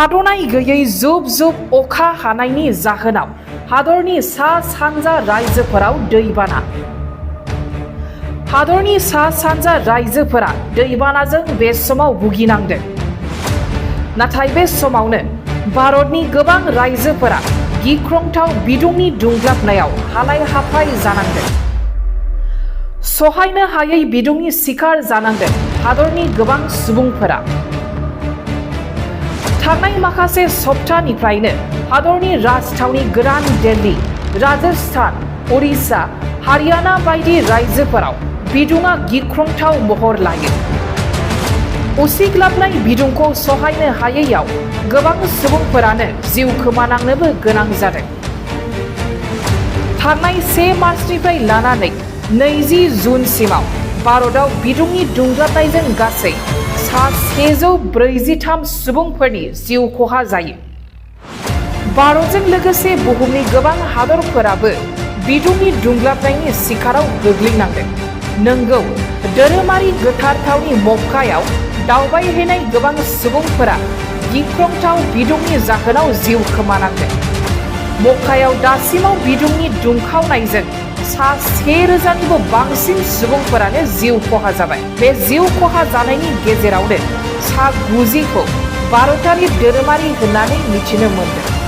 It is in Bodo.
थाद'नाय गैयै जुब जुब अखा हानायनि जाहोनाव हादरनि सा सानजा रायजोफोराव दैबाना। हादरनि सा सानजा रायजोफोरा दैबानाजों बे समाव भुगिनांदों। नाथाय बे समावनो भारतनि गोबां रायजोफोरा गिख्रंथाव बिदुंनि दुंग्लाबनायाव हालाय हाफाय जानांदों। सहायनो हायै बिदुंनि शिकार जानांदों हादरनि गोबां सुबुंफोरा। थांनाय माखासे सप्तानिफ्रायनो हादरनि राजथावनि गोदान दिल्ली, राजस्थान, उड़िसा, हारियाना बायदि रायजोफोराव बिदुङा गिख्रंथाव महर लायो। उसिग्लाबनाय बिदुंखौ सहायनो हायैयाव गोबां सुबुंफोरानो जिउ खोमानांनोबो गोनां जादों। थांनाय 1 मार्चनिफ्राय लानानै 20 जुनसिमाव भारतआव बिदुंनि दुंग्लाबनायजों गासै 143 सुबुंफोरनि जिउ खहा जायो। भारतजों लोगोसे बुहुमनि गोबां हादरफोराबो बिदुंनि दुंग्लाबनायनि शिकाराव गोग्लैनांदों। नंगौ, धोरोमारि गोथार थावनि मक्कायाव दावबायहैनाय गोबां सुबुंफोरा गिख्रंथाव बिदुंनि जाहोनाव जिउ खोमानांदों। मक्कायाव दासिमाव बिदुंनि दुंखावनायजों 1000निबो बांसिन सुबुंफोरानो जिउ खहा जाबाय। बे जिउ खहा जानायनि गेजेरावनो 90खौ भारतारि धोरोमारि होननानै मिथिनो मोनदों।